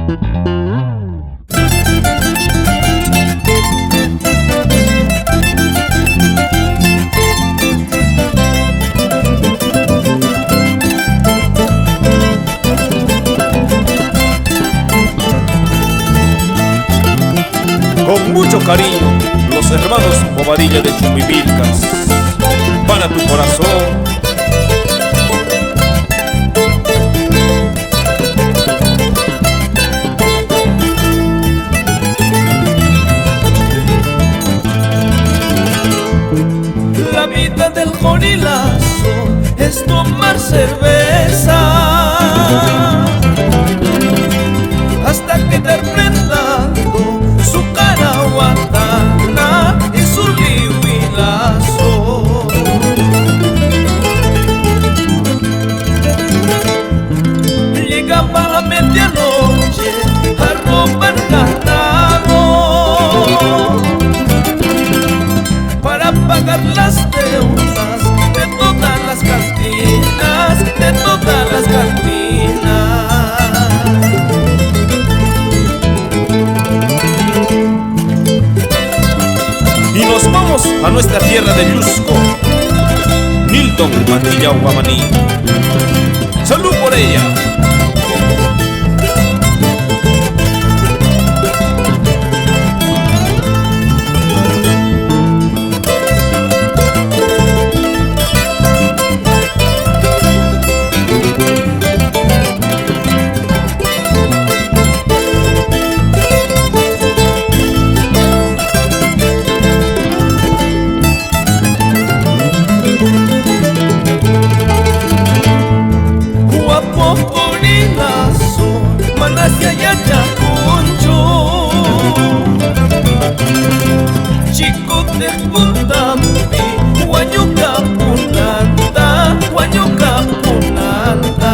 Con mucho cariño, los hermanos Bobadilla de Chumivilcas, para tu corazón. La vida del gorilazo es tomar cerveza hasta quedar prendado su cara guatana y su lihuilazo. Llegaba a medianoche a robar ganado para pagar las deudas de todas las cantinas, de todas las cantinas. Y nos vamos a nuestra tierra de Yusco, Milton Mantilla Guamaní. ¡Salud por ella! Manasia y Ayacucho, chico de Puntampi, Huayuca Punanta, Huayuca Punanta.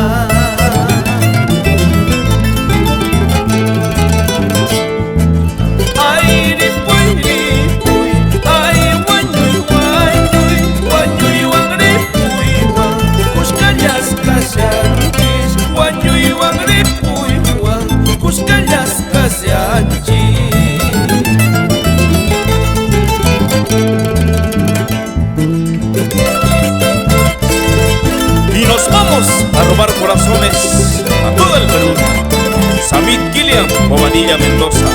Ay, ripuy, ripuy, ay, huayuy, huayuy, huayuy, huangripuy, Cuscallas casantis, huayuy, huangripuy, Cuscallas casantis. Y nos vamos a robar corazones a todo el Perú. Samit Kilian Bobadilla Mendoza.